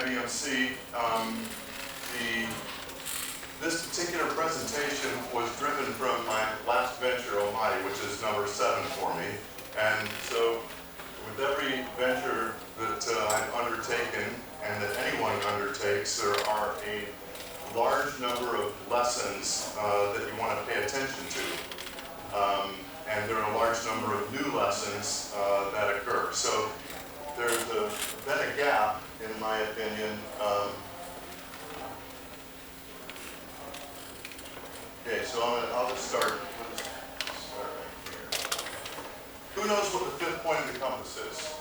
NEMC. This particular presentation was driven from my last venture, Almighty, which is number 7 for me. And so with every venture that I've undertaken and that anyone undertakes, there are a large number of lessons that you want to pay attention to. And there are a large number of new lessons that occur. So there's been a gap, in my opinion. Okay, so I'll just start. Let's start right here. Who knows what the 5th point of the compass is?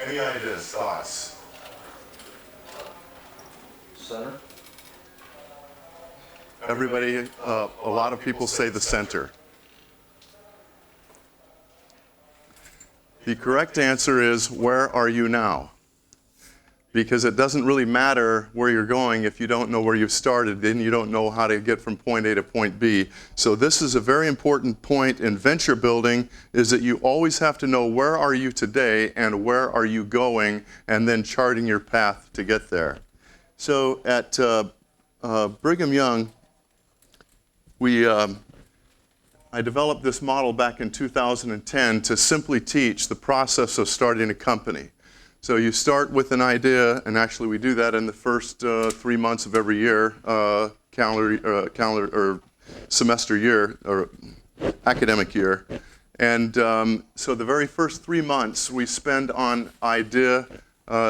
Any ideas, thoughts? Center? Everybody, a lot of people say the center. The correct answer is, where are you now? Because it doesn't really matter where you're going if you don't know where you've started, then you don't know how to get from point A to point B. So this is a very important point in venture building, is that you always have to know where are you today and where are you going, and then charting your path to get there. So at Brigham Young, I developed this model back in 2010 to simply teach the process of starting a company. So you start with an idea, and actually we do that in the first 3 months of every year, calendar or semester year or academic year. And so the very first 3 months we spend on idea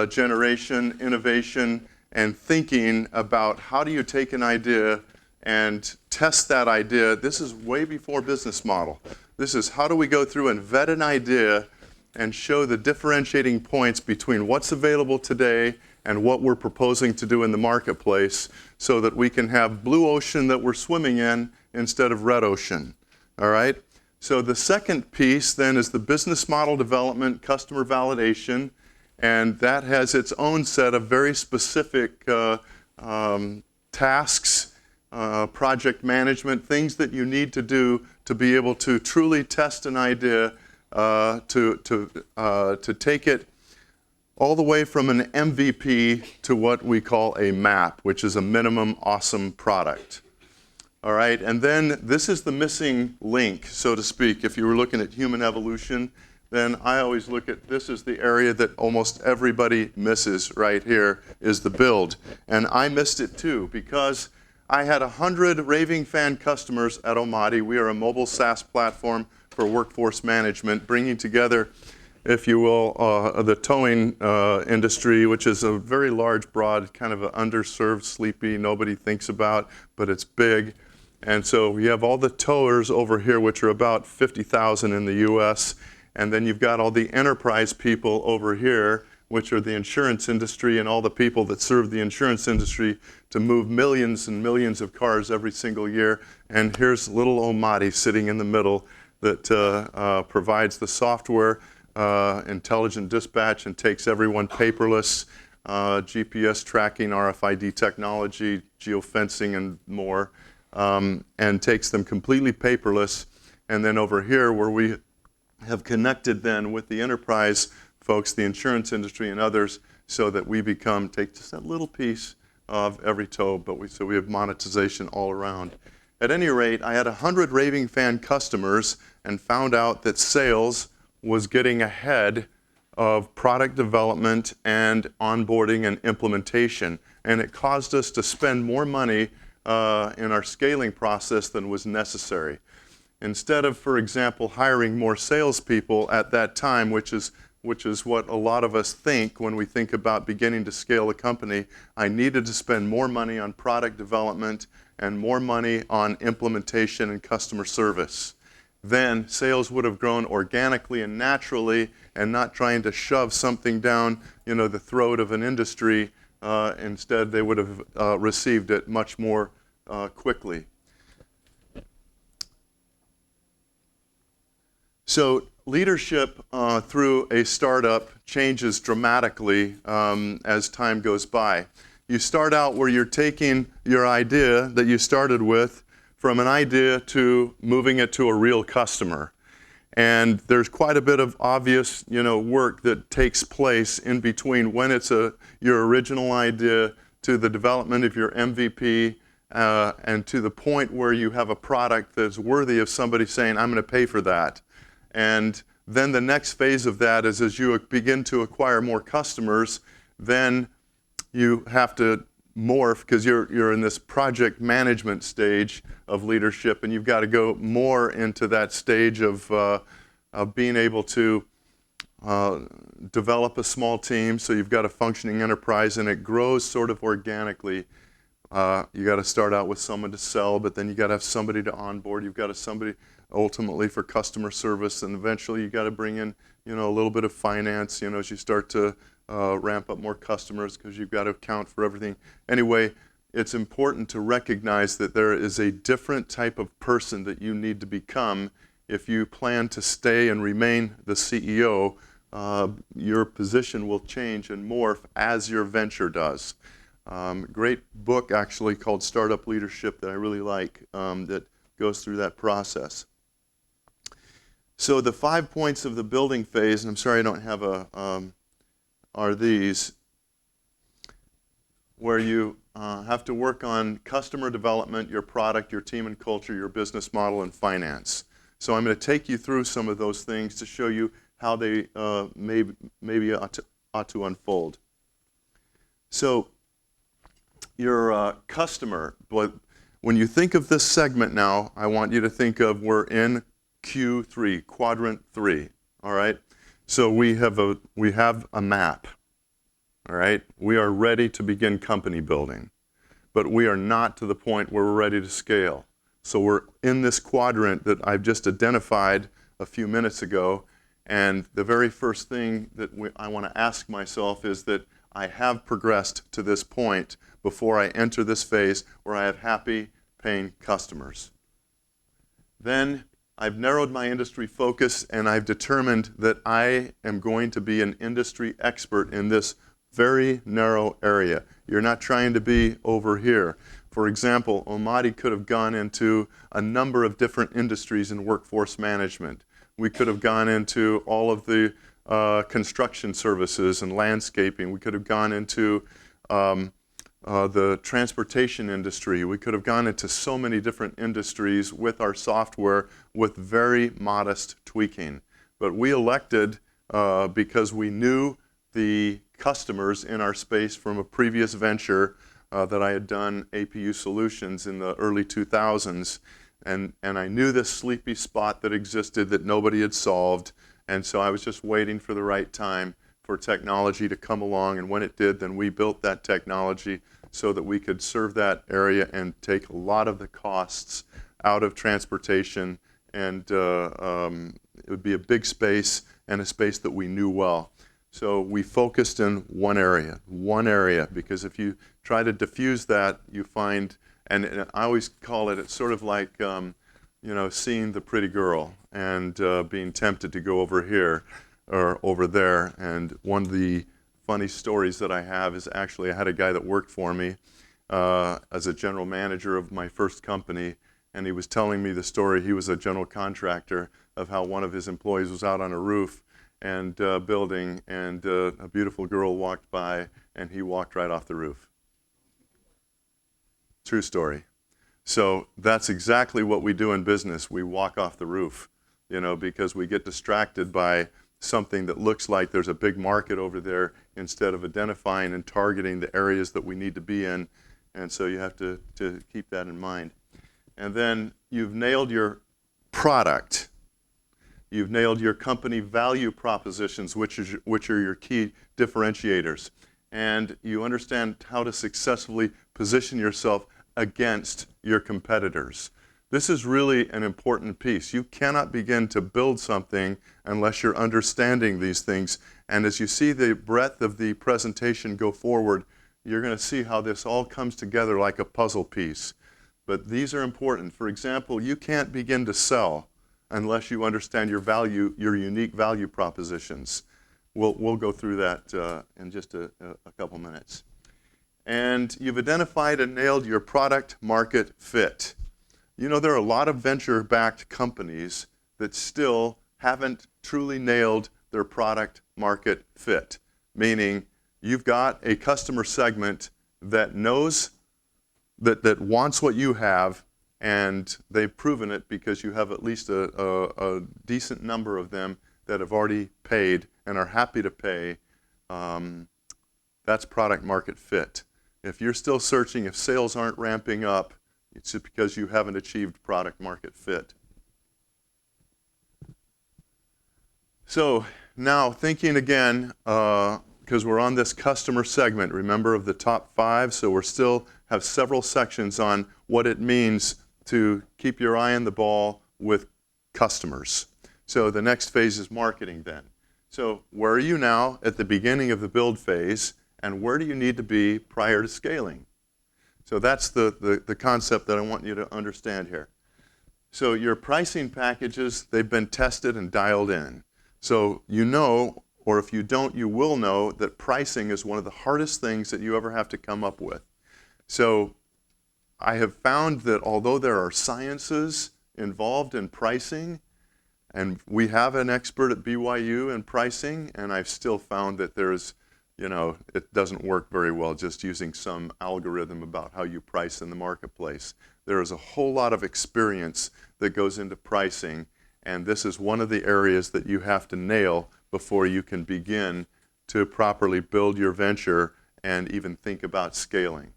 generation, innovation, and thinking about how do you take an idea and test that idea. This is way before business model. This is how do we go through and vet an idea and show the differentiating points between what's available today and what we're proposing to do in the marketplace, so that we can have blue ocean that we're swimming in instead of red ocean. All right? So the second piece then is the business model development, customer validation, and that has its own set of very specific tasks, project management, things that you need to do to be able to truly test an idea, to take it all the way from an MVP to what we call a MAP, which is a minimum awesome product. All right, and then this is the missing link, so to speak. If you were looking at human evolution, then I always look at this as the area that almost everybody misses right here, is the build. And I missed it too, because I had 100 raving fan customers at Almighty. We are a mobile SaaS platform for workforce management, bringing together, if you will, the towing industry, which is a very large, broad, kind of an underserved, sleepy, nobody thinks about, but it's big. And so we have all the towers over here, which are about 50,000 in the US, and then you've got all the enterprise people over here, which are the insurance industry and all the people that serve the insurance industry to move millions and millions of cars every single year. And here's little Almighty sitting in the middle, that provides the software, intelligent dispatch, and takes everyone paperless, GPS tracking, RFID technology, geofencing, and more, and takes them completely paperless. And then over here, where we have connected then with the enterprise folks, the insurance industry, and others, so that we take just that little piece of every tow, but so we have monetization all around. At any rate, I had 100 raving fan customers and found out that sales was getting ahead of product development and onboarding and implementation. And it caused us to spend more money in our scaling process than was necessary. Instead of, for example, hiring more salespeople at that time, which is what a lot of us think when we think about beginning to scale a company, I needed to spend more money on product development and more money on implementation and customer service. Then sales would have grown organically and naturally, and not trying to shove something down, the throat of an industry. Instead, they would have received it much more quickly. So leadership through a startup changes dramatically as time goes by. You start out where you're taking your idea that you started with from an idea to moving it to a real customer. And there's quite a bit of obvious, work that takes place in between when it's your original idea to the development of your MVP and to the point where you have a product that's worthy of somebody saying, I'm going to pay for that. And then the next phase of that is as you begin to acquire more customers, then you have to morph because you're in this project management stage of leadership, and you've got to go more into that stage of being able to develop a small team. So you've got a functioning enterprise, and it grows sort of organically. You got to start out with someone to sell, but then you got to have somebody to onboard. You've got to somebody ultimately for customer service, and eventually you got to bring in a little bit of finance. As you start to ramp up more customers because you've got to account for everything. Anyway, it's important to recognize that there is a different type of person that you need to become if you plan to stay and remain the CEO. Your position will change and morph as your venture does. Great book actually called Startup Leadership that I really like that goes through that process. So the 5 points of the building phase, and I'm sorry I don't have are these, where you have to work on customer development, your product, your team and culture, your business model, and finance. So I'm going to take you through some of those things to show you how they maybe ought to unfold. So your customer, but when you think of this segment now, I want you to think of we're in Q3, quadrant 3, all right? So we have a map, all right? We are ready to begin company building, but we are not to the point where we're ready to scale. So we're in this quadrant that I've just identified a few minutes ago, and the very first thing that I want to ask myself is that I have progressed to this point before I enter this phase where I have happy, paying customers. Then I've narrowed my industry focus, and I've determined that I am going to be an industry expert in this very narrow area. You're not trying to be over here. For example, Omadi could have gone into a number of different industries in workforce management. We could have gone into all of the construction services and landscaping. We could have gone into the transportation industry. We could have gone into so many different industries with our software with very modest tweaking. But we elected, because we knew the customers in our space from a previous venture that I had done, APU Solutions, in the early 2000s, and I knew this sleepy spot that existed that nobody had solved, and so I was just waiting for the right time for technology to come along, and when it did, then we built that technology so that we could serve that area and take a lot of the costs out of transportation, and it would be a big space and a space that we knew well. So we focused in one area, because if you try to diffuse that, you find, and I always call it, it's sort of like, seeing the pretty girl and being tempted to go over here or over there. And one of the funny stories that I have is actually I had a guy that worked for me as a general manager of my first company, and he was telling me the story. He was a general contractor, of how one of his employees was out on a roof and building, and a beautiful girl walked by, and he walked right off the roof. True story. So that's exactly what we do in business. We walk off the roof, because we get distracted by something that looks like there's a big market over there instead of identifying and targeting the areas that we need to be in. And so you have to keep that in mind. And then you've nailed your product. You've nailed your company value propositions, which are your key differentiators. And you understand how to successfully position yourself against your competitors. This is really an important piece. You cannot begin to build something unless you're understanding these things. And as you see the breadth of the presentation go forward, you're going to see how this all comes together like a puzzle piece. But these are important. For example, you can't begin to sell unless you understand your value, your unique value propositions. We'll go through that in just a couple minutes. And you've identified and nailed your product market fit. There are a lot of venture-backed companies that still haven't truly nailed their product market fit, meaning you've got a customer segment that knows that wants what you have, and they've proven it because you have at least a decent number of them that have already paid and are happy to pay. That's product market fit. If you're still searching, if sales aren't ramping up, it's just because you haven't achieved product market fit. So now thinking again, because we're on this customer segment, remember, of the top 5, so we're still have several sections on what it means to keep your eye on the ball with customers. So the next phase is marketing then. So where are you now at the beginning of the build phase, and where do you need to be prior to scaling? So that's the concept that I want you to understand here. So your pricing packages, they've been tested and dialed in. So you know, or if you don't, you will know that pricing is one of the hardest things that you ever have to come up with. So I have found that although there are sciences involved in pricing, and we have an expert at BYU in pricing, and I've still found that there's, it doesn't work very well just using some algorithm about how you price in the marketplace. There is a whole lot of experience that goes into pricing, and this is one of the areas that you have to nail before you can begin to properly build your venture and even think about scaling.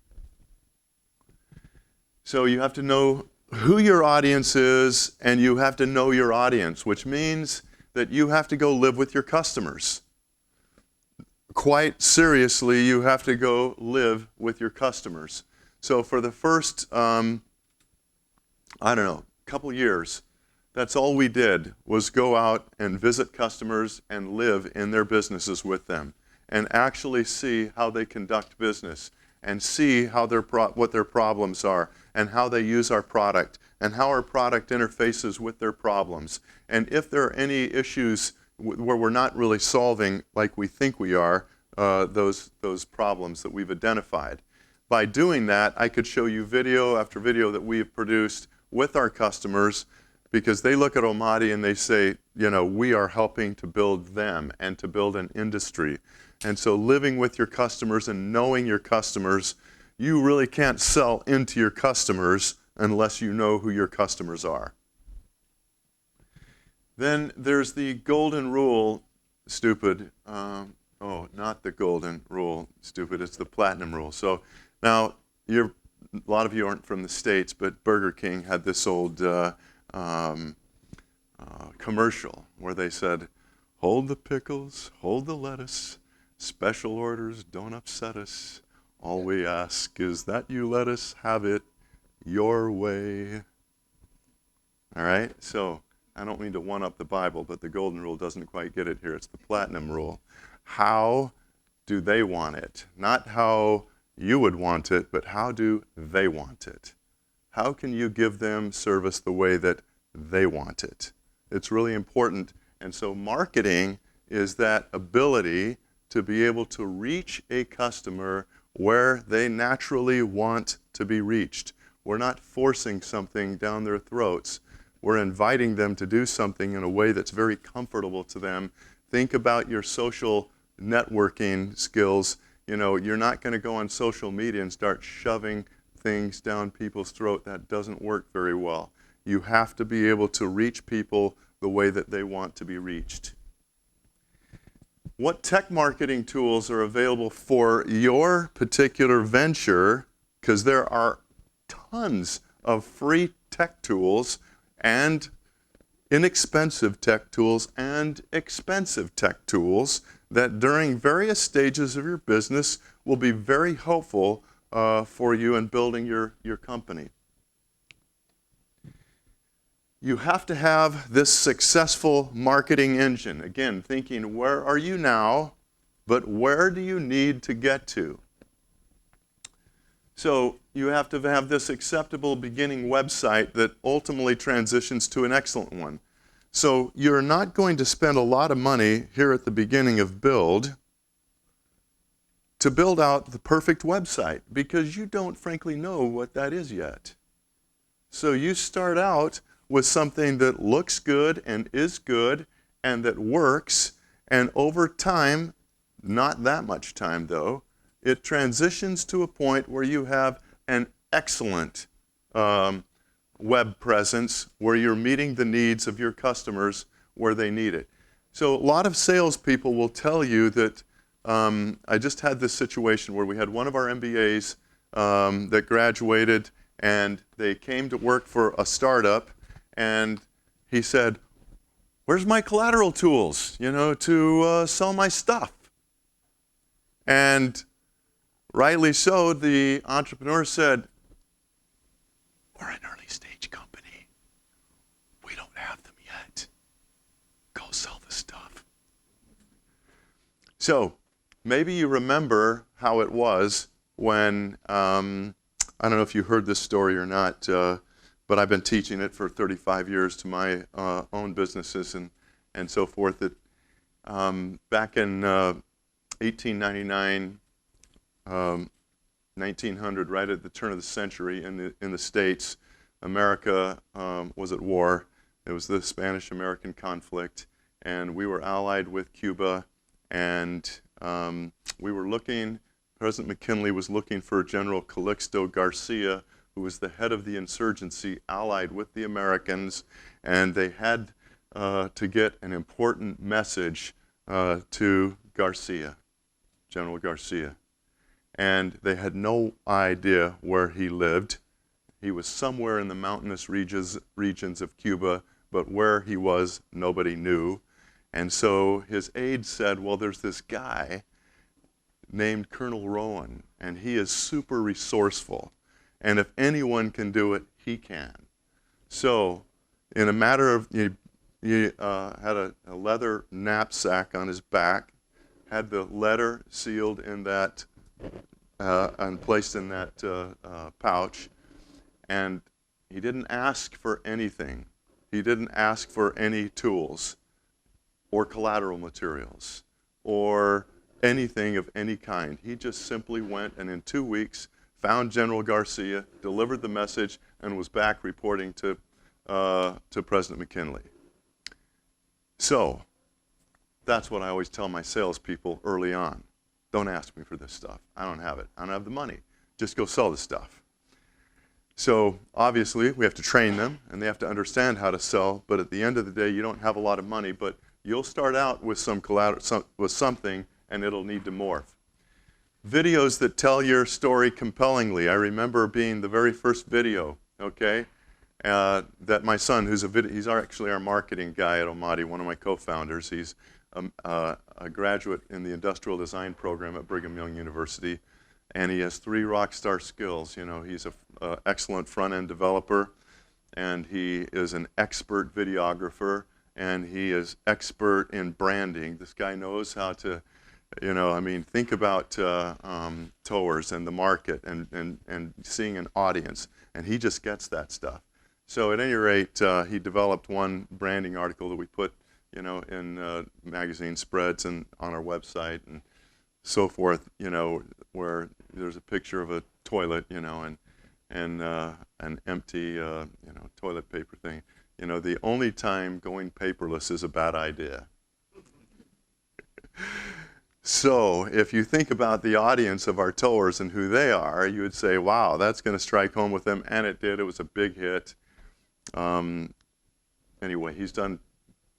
So you have to know who your audience is, and you have to know your audience, which means that you have to go live with your customers. Quite seriously, you have to go live with your customers. So for the first, couple years, that's all we did was go out and visit customers and live in their businesses with them and actually see how they conduct business and see how what their problems are and how they use our product and how our product interfaces with their problems. And if there are any issues where we're not really solving like we think we are, those problems that we've identified. By doing that, I could show you video after video that we have produced with our customers, because they look at Omadi and they say, we are helping to build them and to build an industry. And so living with your customers and knowing your customers, you really can't sell into your customers unless you know who your customers are. Then there's the golden rule, stupid. Not the golden rule, stupid. It's the platinum rule. So now, a lot of you aren't from the States, but Burger King had this old commercial where they said, "Hold the pickles, hold the lettuce, special orders don't upset us. All we ask is that you let us have it your way." All right, so I don't mean to one-up the Bible, but the golden rule doesn't quite get it here. It's the platinum rule. How do they want it? Not how you would want it, but how do they want it? How can you give them service the way that they want it? It's really important. And so marketing is that ability to be able to reach a customer where they naturally want to be reached. We're not forcing something down their throats. We're inviting them to do something in a way that's very comfortable to them. Think about your social networking skills. You're not going to go on social media and start shoving things down people's throat. That doesn't work very well. You have to be able to reach people the way that they want to be reached. What tech marketing tools are available for your particular venture? Because there are tons of free tech tools and inexpensive tech tools and expensive tech tools that during various stages of your business will be very helpful for you in building your company. You have to have this successful marketing engine. Again, thinking, where are you now, but where do you need to get to? So you have to have this acceptable beginning website that ultimately transitions to an excellent one. So you're not going to spend a lot of money here at the beginning of build to build out the perfect website, because you don't frankly know what that is yet. So you start out with something that looks good and is good and that works. And over time, not that much time though, it transitions to a point where you have an excellent web presence where you're meeting the needs of your customers where they need it. So a lot of salespeople will tell you that I just had this situation where we had one of our MBAs that graduated, and they came to work for a startup, and he said, "Where's my collateral tools, to sell my stuff?" And rightly so, the entrepreneur said, "We're an early stage company. We don't have them yet. Go sell the stuff." So maybe you remember how it was when, I don't know if you heard this story or not, but I've been teaching it for 35 years to my own businesses and so forth, that back in 1899, 1900, right at the turn of the century in the States, America was at war. It was the Spanish-American conflict, and we were allied with Cuba, and we were looking, President McKinley was looking for General Calixto Garcia, who was the head of the insurgency allied with the Americans, and they had to get an important message to Garcia, General Garcia. And they had no idea where he lived. He was somewhere in the mountainous regions of Cuba, but where he was, nobody knew. And so his aide said, "Well, there's this guy named Colonel Rowan, and he is super resourceful. And if anyone can do it, he can." So in a matter of, he had a leather knapsack on his back, had the letter sealed in that, and placed in that pouch, and he didn't ask for anything. He didn't ask for any tools or collateral materials or anything of any kind. He just simply went, and in 2 weeks found General Garcia, delivered the message, and was back reporting to President McKinley. So that's what I always tell my salespeople early on. Don't ask me for this stuff. I don't have it. I don't have the money. Just go sell the stuff. So obviously we have to train them, and they have to understand how to sell, but at the end of the day, you don't have a lot of money, but you'll start out with some collateral, with something, and it'll need to morph. Videos that tell your story compellingly. I remember being the very first video, okay, that my son, he's actually our marketing guy at Omadi, one of my co-founders. He's a graduate in the industrial design program at Brigham Young University, and he has 3 rock star skills. He's an excellent front-end developer, and he is an expert videographer, and he is expert in branding. This guy knows how to, think about towers and the market and seeing an audience, and he just gets that stuff. So at any rate, he developed one branding article that we put, in magazine spreads and on our website and so forth, where there's a picture of a toilet, and an empty, toilet paper thing. The only time going paperless is a bad idea. So if you think about the audience of our towers and who they are, you would say, wow, that's going to strike home with them, and it did. It was a big hit. Anyway, he's done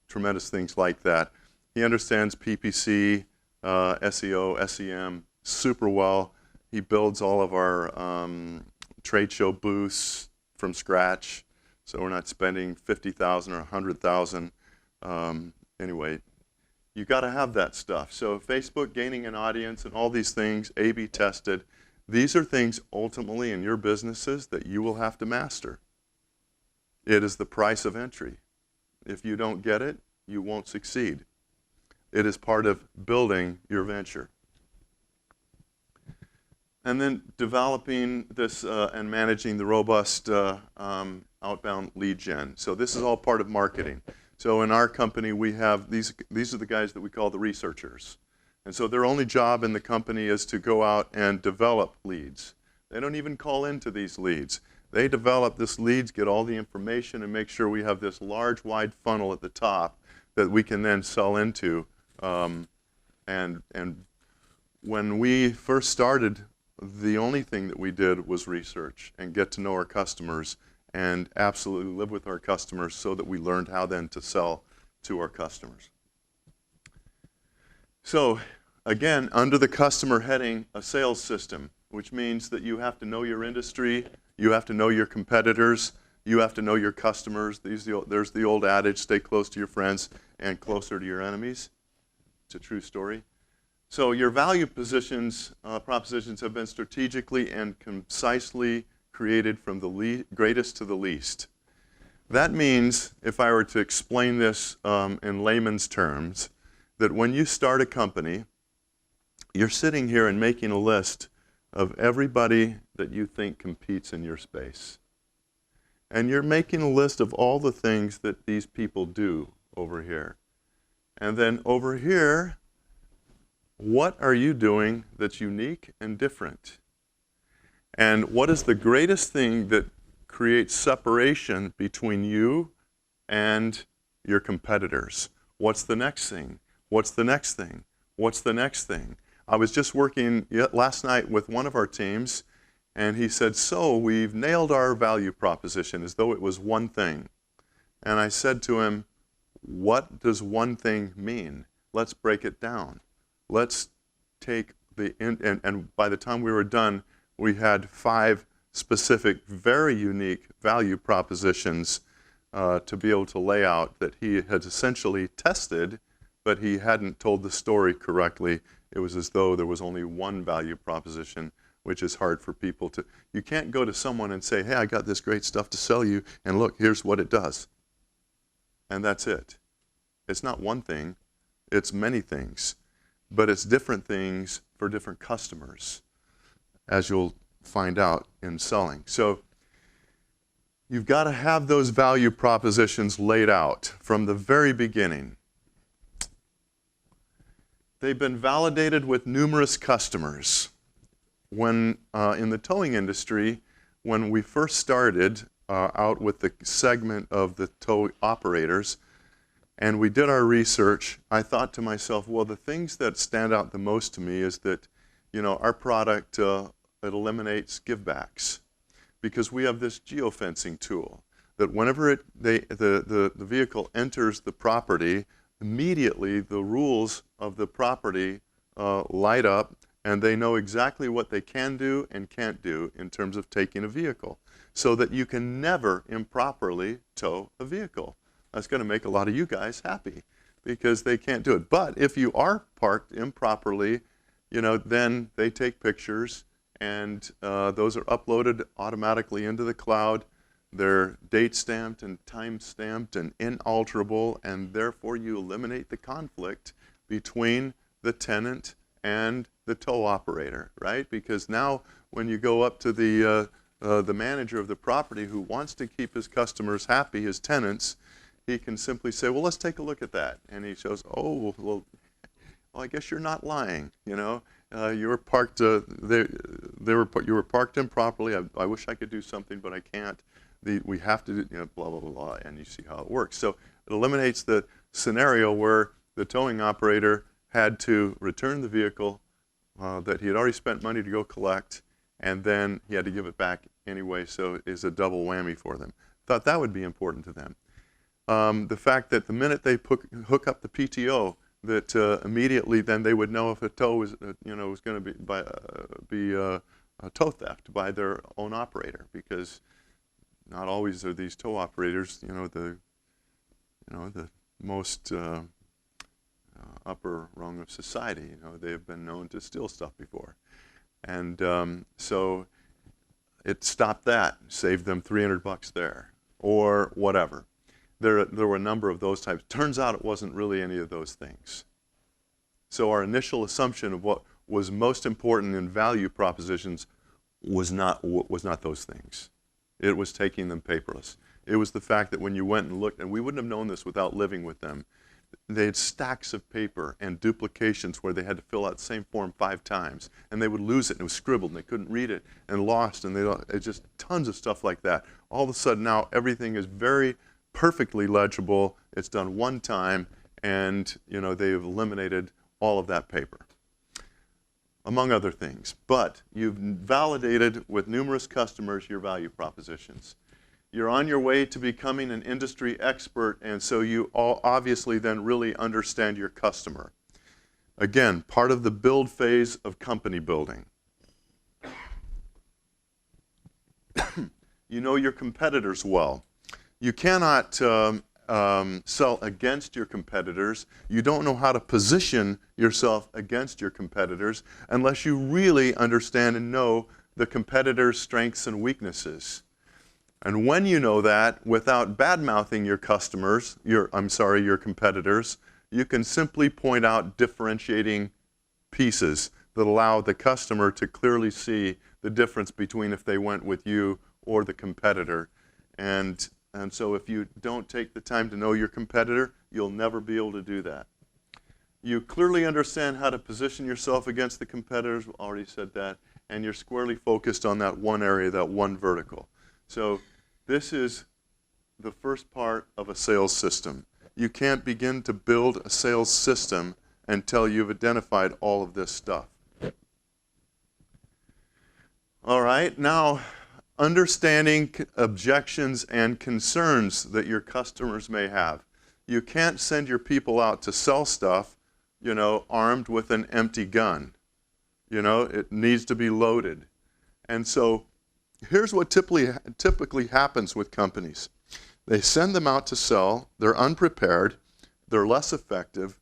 tremendous things like that. He understands PPC, SEO, SEM super well. He builds all of our trade show booths from scratch, so we're not spending $50,000 or $100,000. Anyway, you got to have that stuff. So Facebook, gaining an audience, and all these things, A/B tested. These are things ultimately in your businesses that you will have to master. It is the price of entry. If you don't get it, you won't succeed. It is part of building your venture. And then developing this and managing the robust outbound lead gen. So this is all part of marketing. So in our company, we have these are the guys that we call the researchers. And so their only job in the company is to go out and develop leads. They don't even call into these leads. They develop this leads, get all the information, and make sure we have this large, wide funnel at the top that we can then sell into. And when we first started, the only thing that we did was research and get to know our customers and absolutely live with our customers so that we learned how then to sell to our customers. So again, under the customer heading, a sales system, which means that you have to know your industry, you have to know your competitors, you have to know your customers. There's the old adage, stay close to your friends and closer to your enemies. It's a true story. So your value propositions have been strategically and concisely created from the greatest to the least. That means, if I were to explain this in layman's terms, that when you start a company, you're sitting here and making a list of everybody that you think competes in your space. And you're making a list of all the things that these people do over here. And then over here, what are you doing that's unique and different? And what is the greatest thing that creates separation between you and your competitors? What's the next thing? What's the next thing? What's the next thing? I was just working last night with one of our teams, and he said, so we've nailed our value proposition as though it was one thing. And I said to him, what does one thing mean? Let's break it down. Let's take and by the time we were done, we had 5 specific, very unique value propositions to be able to lay out that he had essentially tested, but he hadn't told the story correctly. It was as though there was only one value proposition, which is hard for people to. You can't go to someone and say, hey, I got this great stuff to sell you, and look, here's what it does. And that's it. It's not one thing, it's many things. But it's different things for different customers, as you'll find out in selling. So you've got to have those value propositions laid out from the very beginning. They've been validated with numerous customers. When in the towing industry, when we first started out with the segment of the tow operators, and we did our research, I thought to myself, well, the things that stand out the most to me is that, you know, our product, it eliminates givebacks, because we have this geofencing tool that whenever the vehicle enters the property, immediately the rules of the property light up, and they know exactly what they can do and can't do in terms of taking a vehicle, so that you can never improperly tow a vehicle. That's going to make a lot of you guys happy because they can't do it. But if you are parked improperly, you know, then they take pictures, and those are uploaded automatically into the cloud. They're date stamped and time stamped and inalterable, and therefore you eliminate the conflict between the tenant and the tow operator, right? Because now when you go up to the manager of the property who wants to keep his customers happy, his tenants, he can simply say, well, let's take a look at that. And he shows, oh, well, I guess you're not lying, you know. You were parked, you were parked improperly. I wish I could do something, but I can't. We have to do, you know, blah, blah, blah, and you see how it works. So it eliminates the scenario where the towing operator had to return the vehicle that he had already spent money to go collect, and then he had to give it back anyway, so it's a double whammy for them. Thought that would be important to them. The fact that the minute they hook up the PTO, that immediately then they would know if a tow was, was going to be a tow theft by their own operator, because not always are these tow operators, the most upper rung of society. They have been known to steal stuff before, and so it stopped that, saved them $300 there, or whatever. There were a number of those types. Turns out it wasn't really any of those things. So our initial assumption of what was most important in value propositions was not those things. It was taking them paperless. It was the fact that when you went and looked, and we wouldn't have known this without living with them, they had stacks of paper and duplications where they had to fill out the same form 5 times, and they would lose it, and it was scribbled, and they couldn't read it, and lost, and it's just tons of stuff like that. All of a sudden now everything is very perfectly legible. It's done one time, and they've eliminated all of that paper, among other things. But you've validated with numerous customers your value propositions. You're on your way to becoming an industry expert, and so you all obviously then really understand your customer. Again, part of the build phase of company building. You know your competitors well. You cannot sell against your competitors. You don't know how to position yourself against your competitors unless you really understand and know the competitors' strengths and weaknesses. And when you know that, without bad-mouthing your customers, your competitors, you can simply point out differentiating pieces that allow the customer to clearly see the difference between if they went with you or the competitor. And so if you don't take the time to know your competitor, you'll never be able to do that. You clearly understand how to position yourself against the competitors, we already said that, and you're squarely focused on that one area, that one vertical. So this is the first part of a sales system. You can't begin to build a sales system until you've identified all of this stuff. All right, now understanding objections and concerns that your customers may have. You can't send your people out to sell stuff, armed with an empty gun. It needs to be loaded. And so here's what typically happens with companies. They send them out to sell, they're unprepared, they're less effective,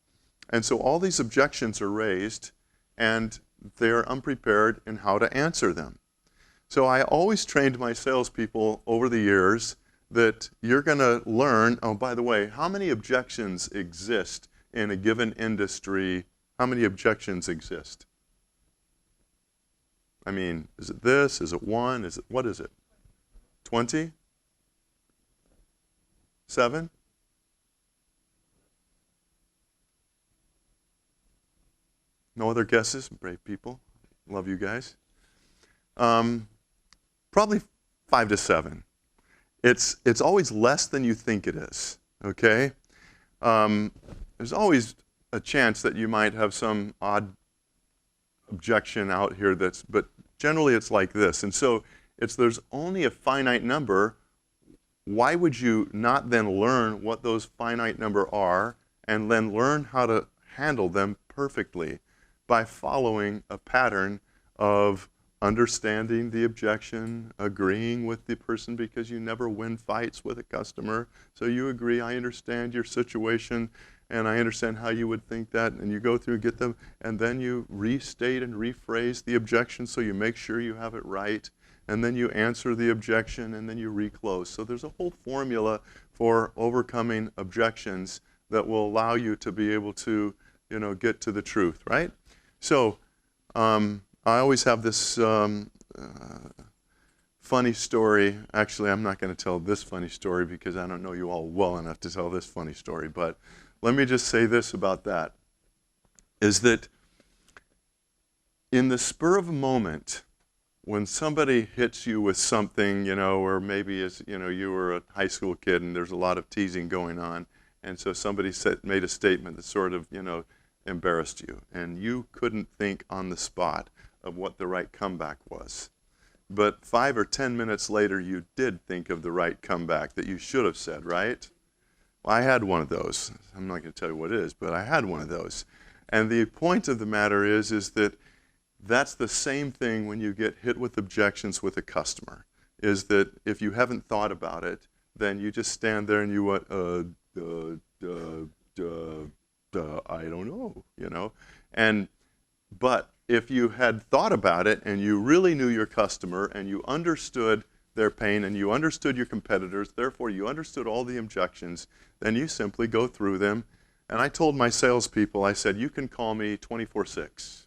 and so all these objections are raised, and they're unprepared in how to answer them. So I always trained my salespeople over the years that you're going to learn, oh, by the way, how many objections exist in a given industry? How many objections exist? I mean, is it this? Is it one? What is it? 20? 7? No other guesses? Brave people. Love you guys. Probably 5 to 7. It's always less than you think it is, okay? There's always a chance that you might have some odd objection out here but generally it's like this. And so there's only a finite number. Why would you not then learn what those finite number are and then learn how to handle them perfectly by following a pattern of understanding the objection, agreeing with the person, because you never win fights with a customer. So you agree, I understand your situation, and I understand how you would think that, and you go through and get them, and then you restate and rephrase the objection so you make sure you have it right, and then you answer the objection, and then you reclose. So there's a whole formula for overcoming objections that will allow you to be able to, get to the truth, right? So I always have this funny story. Actually, I'm not going to tell this funny story because I don't know you all well enough to tell this funny story, but let me just say this about that, is that in the spur of a moment, when somebody hits you with something, or maybe you were a high school kid and there's a lot of teasing going on, and so somebody made a statement that sort of, embarrassed you, and you couldn't think on the spot of what the right comeback was. But 5 or 10 minutes later, you did think of the right comeback that you should have said, right? Well, I had one of those. I'm not going to tell you what it is, but I had one of those. And the point of the matter is that that's the same thing when you get hit with objections with a customer, is that if you haven't thought about it, then you just stand there and you went, I don't know, But if you had thought about it and you really knew your customer and you understood their pain and you understood your competitors, therefore you understood all the objections, then you simply go through them. And I told my salespeople, I said, you can call me 24/6.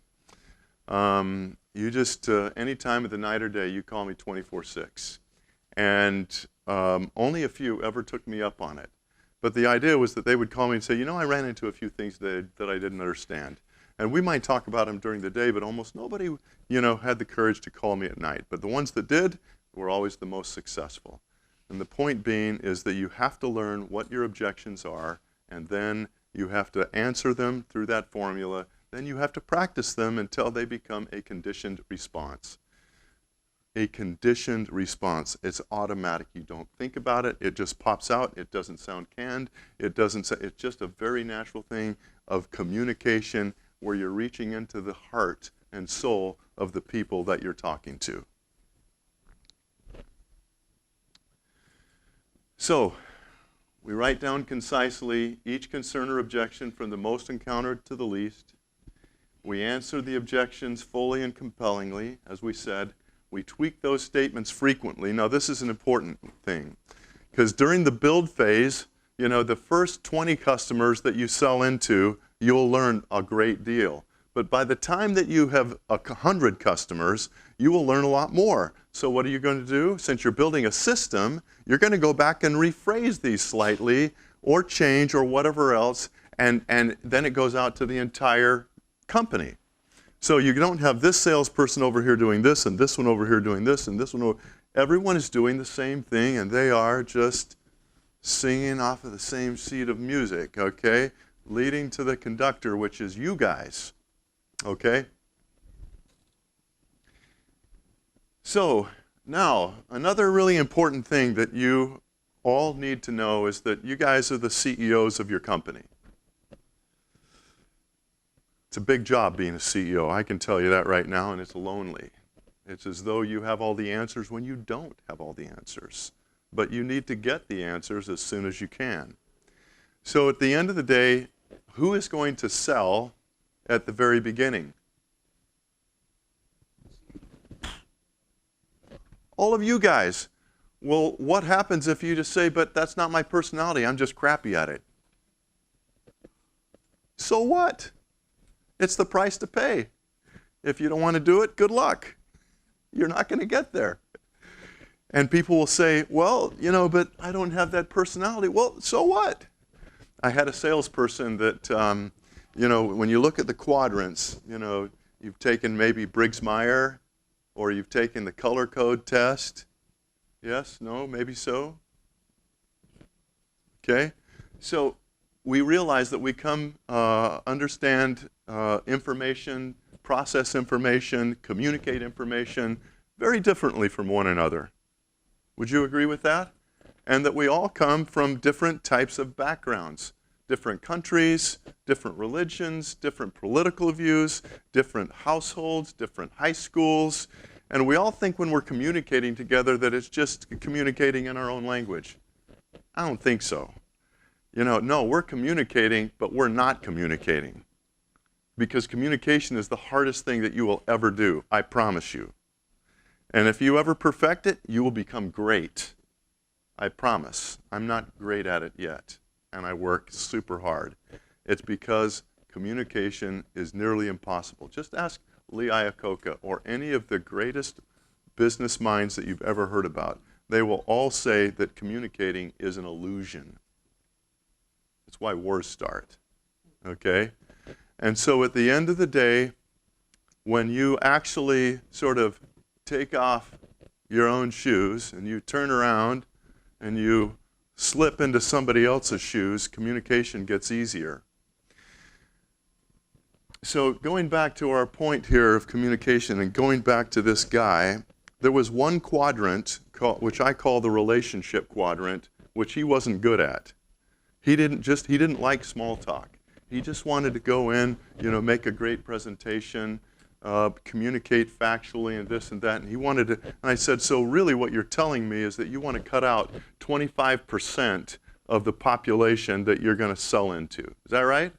You just, any time of the night or day, you call me 24/6. And only a few ever took me up on it. But the idea was that they would call me and say, I ran into a few things that I didn't understand. And we might talk about them during the day, but almost nobody, had the courage to call me at night. But the ones that did were always the most successful. And the point being is that you have to learn what your objections are, and then You have to answer them through that formula. Then you have to practice them until they become a conditioned response. A conditioned response. It's automatic. You don't think about it. It just pops out. It doesn't sound canned. It's just a very natural thing of communication where you're reaching into the heart and soul of the people that you're talking to. So, we write down concisely each concern or objection from the most encountered to the least. We answer the objections fully and compellingly, as we said. We tweak those statements frequently. Now, this is an important thing, because during the build phase, the first 20 customers that you sell into, you'll learn a great deal. But by the time that you have 100 customers, you will learn a lot more. So what are you going to do? Since you're building a system, you're going to go back and rephrase these slightly, or change, or whatever else, and then it goes out to the entire company. So you don't have this salesperson over here doing this, and this one over here doing this, and this one over. Everyone is doing the same thing, and they are just singing off of the same sheet of music, okay? Leading to the conductor, which is you guys, okay? So now, another really important thing that you all need to know is that you guys are the CEOs of your company. It's a big job being a CEO, I can tell you that right now, and it's lonely. It's as though you have all the answers when you don't have all the answers. But you need to get the answers as soon as you can. So at the end of the day, who is going to sell at the very beginning? All of you guys. Well, what happens if you just say, but that's not my personality, I'm just crappy at it? So what? It's the price to pay. If you don't want to do it, good luck. You're not going to get there. And people will say, well, but I don't have that personality. Well, so what? I had a salesperson that, when you look at the quadrants, you've taken maybe Briggs-Meyer, or you've taken the color code test. Yes? No? Maybe so? Okay? So we realize that we understand information, process information, communicate information very differently from one another. Would you agree with that? And that we all come from different types of backgrounds, different countries, different religions, different political views, different households, different high schools, and we all think when we're communicating together that it's just communicating in our own language. I don't think so. No, we're communicating, but we're not communicating. Because communication is the hardest thing that you will ever do, I promise you. And if you ever perfect it, you will become great. I promise. I'm not great at it yet, and I work super hard. It's because communication is nearly impossible. Just ask Lee Iacocca or any of the greatest business minds that you've ever heard about. They will all say that communicating is an illusion. It's why wars start, okay? And so at the end of the day, when you actually sort of take off your own shoes and you turn around and you slip into somebody else's shoes, communication gets easier. So going back to our point here of communication and going back to this guy, there was one quadrant, which I call the Relationship Quadrant, which he wasn't good at. He didn't like small talk. He just wanted to go in, make a great presentation, communicate factually and this and that. And he wanted to, and I said, so really what you're telling me is that you want to cut out 25% of the population that you're going to sell into. Is that right?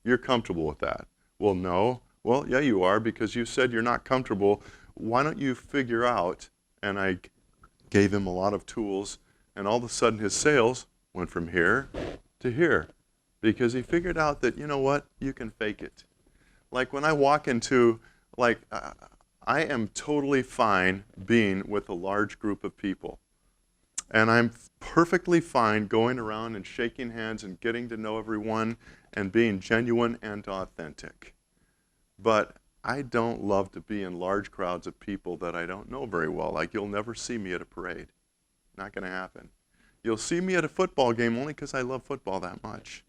You're comfortable with that? Well, no. Well, yeah, you are, because you said you're not comfortable. Why don't you figure out, and I gave him a lot of tools, and all of a sudden his sales went from here to here. Because he figured out that, you know what, you can fake it. Like when I walk into, I am totally fine being with a large group of people. And I'm perfectly fine going around and shaking hands and getting to know everyone and being genuine and authentic. But I don't love to be in large crowds of people that I don't know very well. Like, you'll never see me at a parade. Not going to happen. You'll see me at a football game only because I love football that much.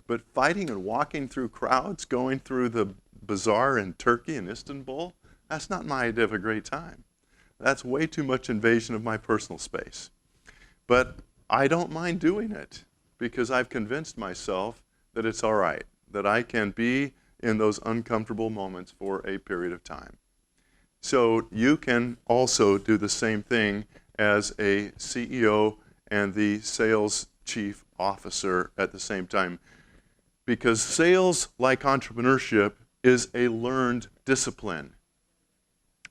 But fighting and walking through crowds, going through the bazaar in Turkey and Istanbul, that's not my idea of a great time. That's way too much invasion of my personal space. But I don't mind doing it because I've convinced myself that it's all right, that I can be in those uncomfortable moments for a period of time. So you can also do the same thing as a CEO and the sales chief officer at the same time. Because sales, like entrepreneurship, is a learned discipline.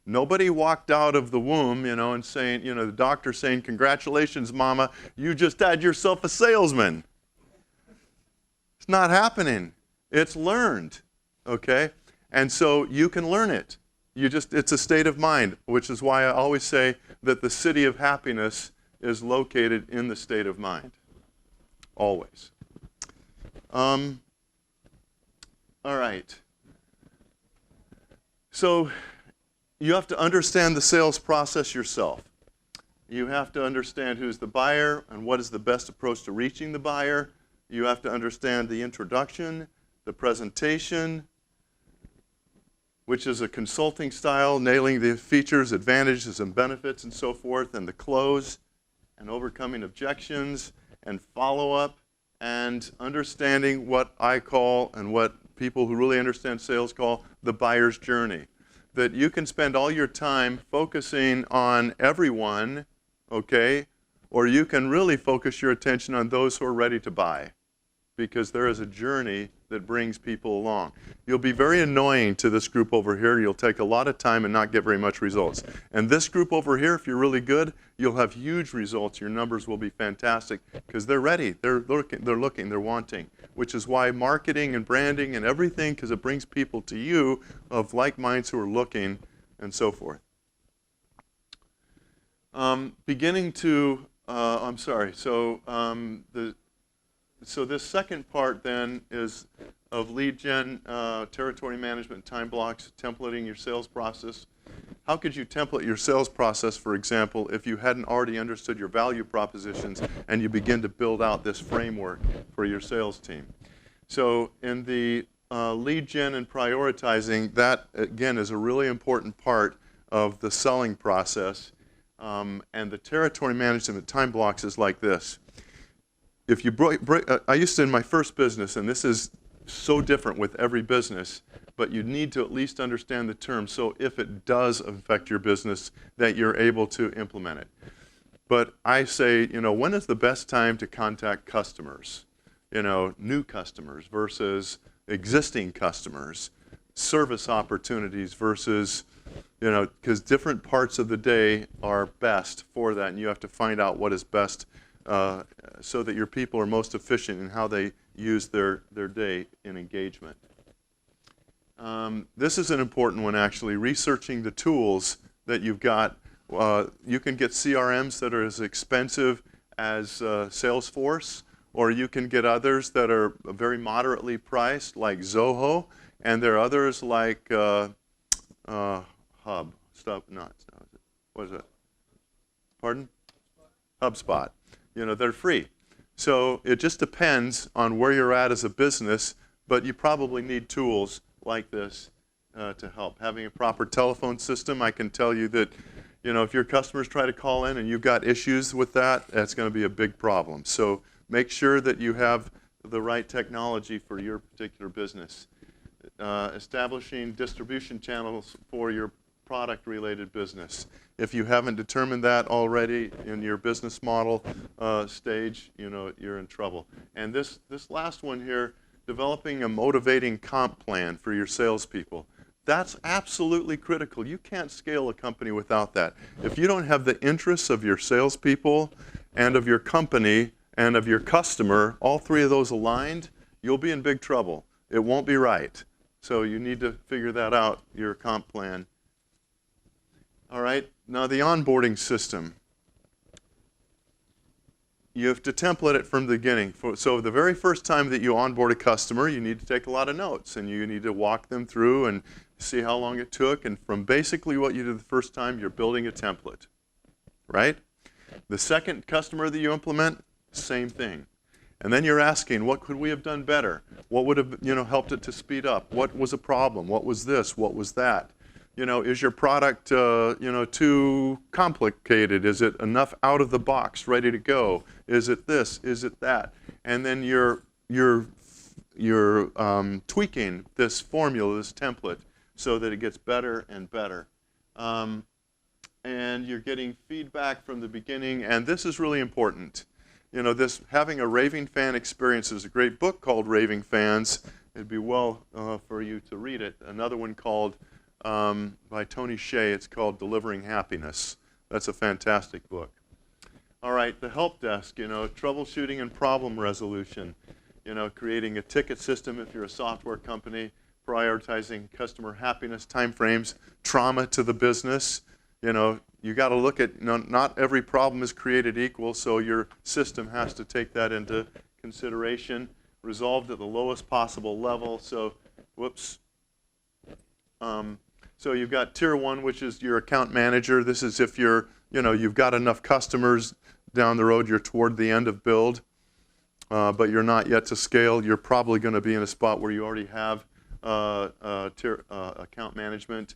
Nobody walked out of the womb, and saying, the doctor saying, "Congratulations, mama, you just had yourself a salesman." It's not happening. It's learned, okay? And so you can learn it. It's a state of mind, which is why I always say that the city of happiness is located in the state of mind. Always. All right. So you have to understand the sales process yourself. You have to understand who's the buyer and what is the best approach to reaching the buyer. You have to understand the introduction, the presentation, which is a consulting style, nailing the features, advantages, and benefits, and so forth, and the close, and overcoming objections, and follow-up, and understanding what I call, and what people who really understand sales call, the buyer's journey. That you can spend all your time focusing on everyone, okay, or you can really focus your attention on those who are ready to buy, because there is a journey that brings people along. You'll be very annoying to this group over here. You'll take a lot of time and not get very much results. And this group over here, if you're really good, you'll have huge results. Your numbers will be fantastic because they're ready. They're looking, they're wanting, which is why marketing and branding and everything, because it brings people to you of like minds who are looking and so forth. So this second part then is of lead gen, territory management, time blocks, templating your sales process. How could you template your sales process, for example, if you hadn't already understood your value propositions and you begin to build out this framework for your sales team? So in the lead gen and prioritizing, that again is a really important part of the selling process. And the territory management time blocks is like this. If you I used to in my first business, and this is so different with every business, but you need to at least understand the term so if it does affect your business that you're able to implement it. But I say, when is the best time to contact customers? New customers versus existing customers, service opportunities versus, because different parts of the day are best for that, and you have to find out what is best so that your people are most efficient in how they use their day in engagement. This is an important one, actually, researching the tools that you've got. You can get CRMs that are as expensive as Salesforce, or you can get others that are very moderately priced, like Zoho, and there are others like what is it? Pardon? HubSpot. They're free. So it just depends on where you're at as a business, but you probably need tools like this to help. Having a proper telephone system, I can tell you that, if your customers try to call in and you've got issues with that, that's going to be a big problem. So make sure that you have the right technology for your particular business. Establishing distribution channels for your product-related business. If you haven't determined that already in your business model stage, you're in trouble. And this last one here, developing a motivating comp plan for your salespeople. That's absolutely critical. You can't scale a company without that. If you don't have the interests of your salespeople and of your company and of your customer, all three of those aligned, you'll be in big trouble. It won't be right. So you need to figure that out, your comp plan. All right, now the onboarding system. You have to template it from the beginning. So the very first time that you onboard a customer, you need to take a lot of notes, and you need to walk them through and see how long it took. And from basically what you did the first time, you're building a template, right? The second customer that you implement, same thing. And then you're asking, what could we have done better? What would have, helped it to speed up? What was a problem? What was this? What was that? Is your product, too complicated? Is it enough out of the box, ready to go? Is it this? Is it that? And then you're tweaking this formula, this template, so that it gets better and better. And you're getting feedback from the beginning, and this is really important. This having a raving fan experience is a great book called Raving Fans. It'd be well for you to read it. Another one called by Tony Hsieh. It's called Delivering Happiness. That's a fantastic book. All right, the help desk, troubleshooting and problem resolution. Creating a ticket system if you're a software company, prioritizing customer happiness, timeframes, trauma to the business. You got to look at, not every problem is created equal, so your system has to take that into consideration. Resolved at the lowest possible level. So, so you've got tier 1, which is your account manager. This is if you're, you've got enough customers down the road, you're toward the end of build, but you're not yet to scale. You're probably going to be in a spot where you already have account management.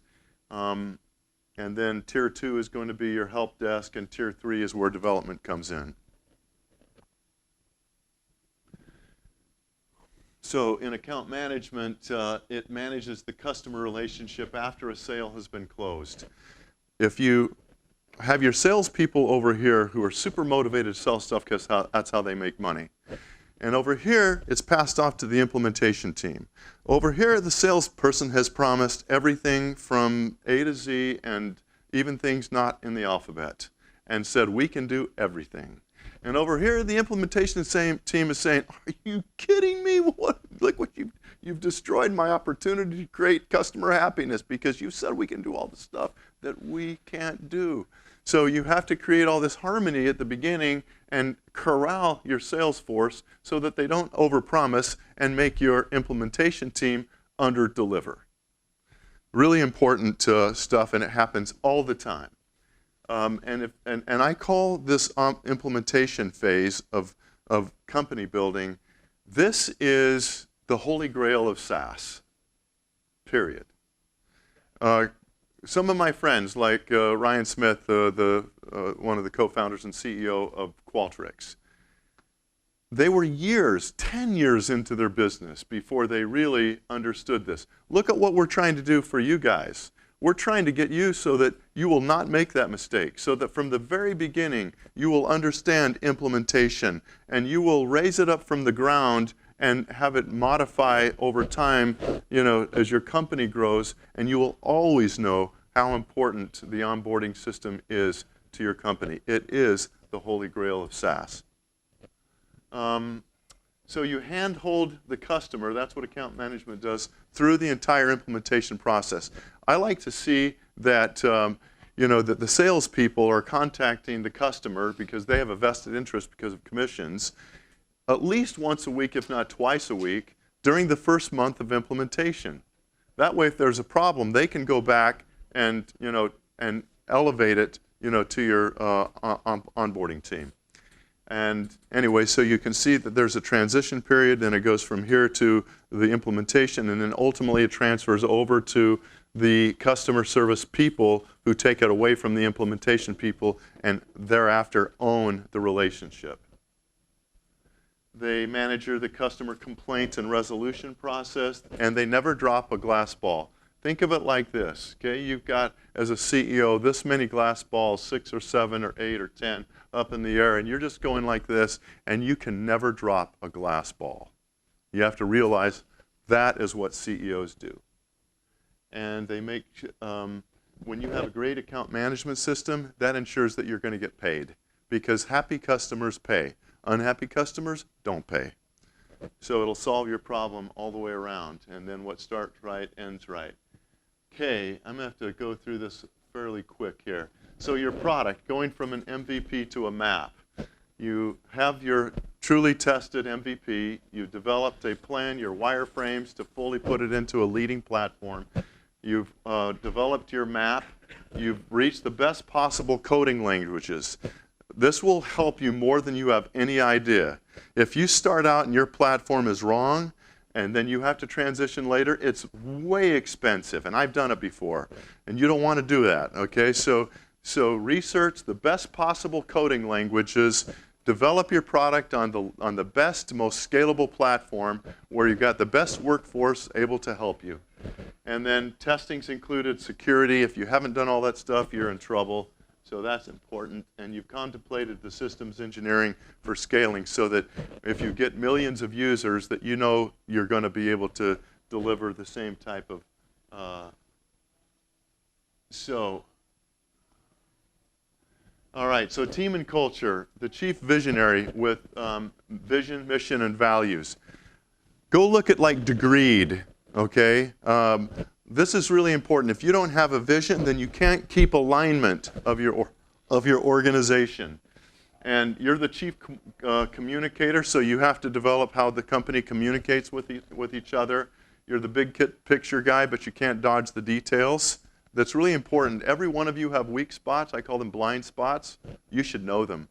And then tier 2 is going to be your help desk, and tier 3 is where development comes in. So in account management, it manages the customer relationship after a sale has been closed. If you have your salespeople over here who are super motivated to sell stuff because that's how they make money. And over here, it's passed off to the implementation team. Over here, the salesperson has promised everything from A to Z and even things not in the alphabet and said, we can do everything. And over here, the implementation team is saying, are you kidding me? Look what you've destroyed my opportunity to create customer happiness because you said we can do all the stuff that we can't do. So you have to create all this harmony at the beginning and corral your sales force so that they don't overpromise and make your implementation team underdeliver. Really important stuff, and it happens all the time. And I call this implementation phase of company building, this is the holy grail of SaaS, period. Some of my friends, like Ryan Smith, one of the co-founders and CEO of Qualtrics, they were 10 years into their business before they really understood this. Look at what we're trying to do for you guys. We're trying to get you so that you will not make that mistake, so that from the very beginning you will understand implementation and you will raise it up from the ground and have it modify over time, as your company grows, and you will always know how important the onboarding system is to your company. It is the holy grail of SaaS. So you handhold the customer, that's what account management does, through the entire implementation process. I like to see that, that the salespeople are contacting the customer because they have a vested interest because of commissions, at least once a week, if not twice a week, during the first month of implementation. That way, if there's a problem, they can go back and elevate it, to your onboarding team. And anyway, so you can see that there's a transition period, then it goes from here to the implementation, and then ultimately it transfers over to the customer service people who take it away from the implementation people and thereafter own the relationship. They manage the customer complaint and resolution process, and they never drop a glass ball. Think of it like this, okay? You've got, as a CEO, this many glass balls, 6 or 7 or 8 or 10 up in the air, and you're just going like this, and you can never drop a glass ball. You have to realize that is what CEOs do. And they make, when you have a great account management system, that ensures that you're going to get paid, because happy customers pay. Unhappy customers don't pay. So it'll solve your problem all the way around, and then what starts right ends right. Okay, I'm going to have to go through this fairly quick here. So your product, going from an MVP to a map. You have your truly tested MVP. You've developed a plan, your wireframes, to fully put it into a leading platform. You've developed your map. You've reached the best possible coding languages. This will help you more than you have any idea. If you start out and your platform is wrong, and then you have to transition later, it's way expensive, and I've done it before. And you don't want to do that, okay? So research the best possible coding languages, develop your product on the best, most scalable platform where you've got the best workforce able to help you. And then testing's included, security. If you haven't done all that stuff, you're in trouble. So that's important. And you've contemplated the systems engineering for scaling so that if you get millions of users, that you know you're going to be able to deliver the same type of. All right, so team and culture, the chief visionary with vision, mission, and values. Go look at like Degreed, okay? This is really important. If you don't have a vision, then you can't keep alignment of your organization. And you're the chief communicator, so you have to develop how the company communicates with each other. You're the big picture guy, but you can't dodge the details. That's really important. Every one of you have weak spots. I call them blind spots. You should know them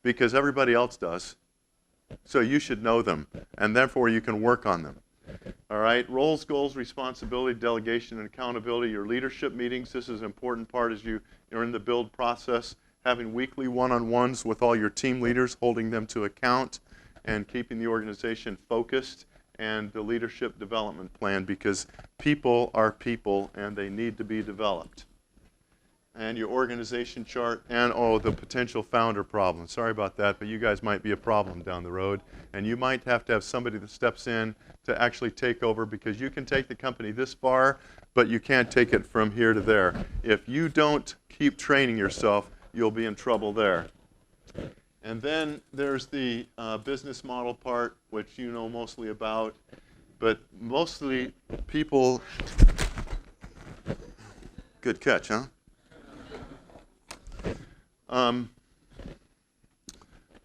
because everybody else does. So you should know them, and therefore you can work on them. All right, roles, goals, responsibility, delegation, and accountability. Your leadership meetings, this is an important part as you're in the build process. Having weekly one-on-ones with all your team leaders, holding them to account, and keeping the organization focused, and the leadership development plan, because people are people and they need to be developed. And your organization chart, and the potential founder problem. Sorry about that, but you guys might be a problem down the road, and you might have to have somebody that steps in to actually take over, because you can take the company this far, but you can't take it from here to there. If you don't keep training yourself, you'll be in trouble there. And then there's the business model part, which you know mostly about, but mostly people, good catch, huh?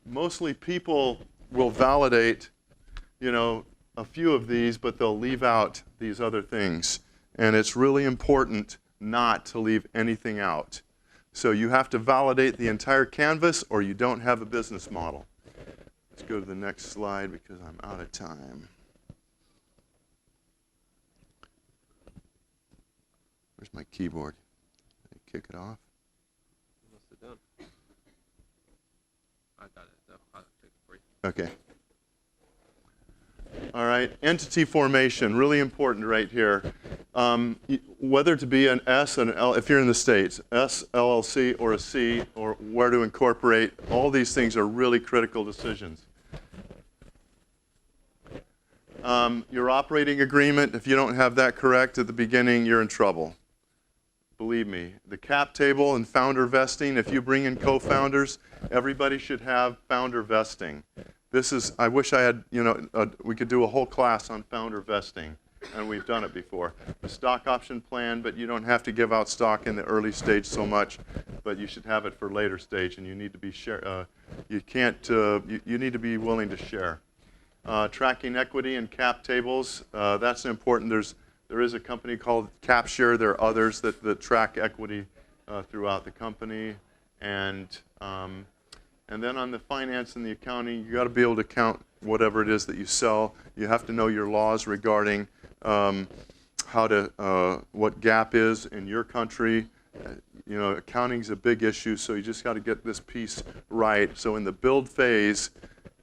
Mostly people will validate, a few of these, but they'll leave out these other things. And it's really important not to leave anything out. So you have to validate the entire canvas or you don't have a business model. Let's go to the next slide because I'm out of time. Where's my keyboard? Can I kick it off? You must have done. I got it, though. I'll take it for you. Okay. All right, entity formation, really important right here. Whether to be an S and an L, if you're in the States, S, LLC, or a C, or where to incorporate, all these things are really critical decisions. Your operating agreement, if you don't have that correct at the beginning, you're in trouble. Believe me. The cap table and founder vesting, if you bring in co-founders, everybody should have founder vesting. This is, I wish I had, we could do a whole class on founder vesting, and we've done it before. The stock option plan, but you don't have to give out stock in the early stage so much, but you should have it for later stage, and you need to be you need to be willing to share. Tracking equity and cap tables, that's important. There is a company called CapShare. There are others that track equity throughout the company, and then on the finance and the accounting, you got to be able to count whatever it is that you sell. You have to know your laws regarding what GAAP is in your country. Accounting's a big issue, so you just got to get this piece right. So in the build phase,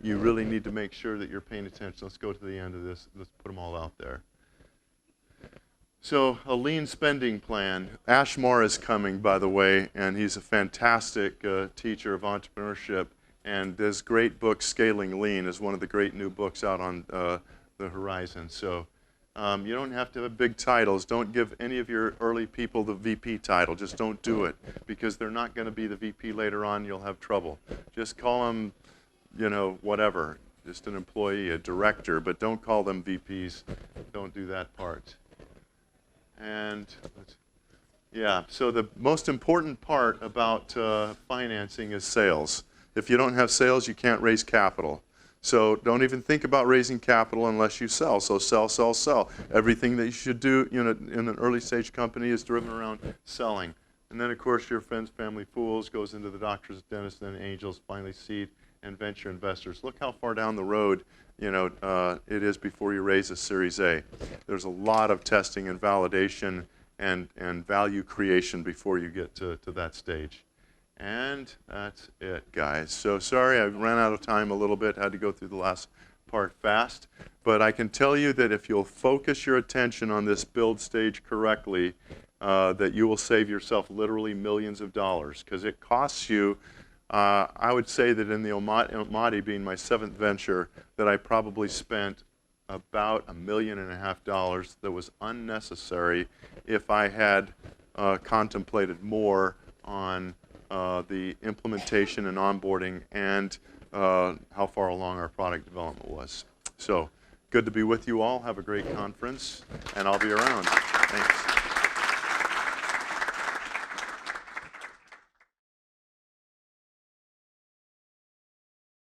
you really need to make sure that you're paying attention. Let's go to the end of this. Let's put them all out there. So a lean spending plan. Ashmore is coming, by the way, and he's a fantastic teacher of entrepreneurship. And this great book, Scaling Lean, is one of the great new books out on the horizon. So you don't have to have big titles. Don't give any of your early people the VP title. Just don't do it, because they're not going to be the VP later on. You'll have trouble. Just call them, whatever, just an employee, a director, but don't call them VPs. Don't do that part. And so the most important part about financing is sales. If you don't have sales, you can't raise capital. So don't even think about raising capital unless you sell. So sell, sell, sell. Everything that you should do in an early stage company is driven around selling. And then, of course, your friends, family, fools goes into the doctors, dentists, then angels, finally seed and venture investors. Look how far down the road, it is before you raise a Series A. There's a lot of testing and validation and value creation before you get to that stage. And that's it, guys. So sorry, I ran out of time a little bit. Had to go through the last part fast. But I can tell you that if you'll focus your attention on this build stage correctly, that you will save yourself literally millions of dollars, because it costs you, I would say that in the Omadi being my 7th venture, that I probably spent about $1.5 million that was unnecessary if I had contemplated more on the implementation and onboarding and how far along our product development was. So good to be with you all. Have a great conference, and I'll be around. Thanks.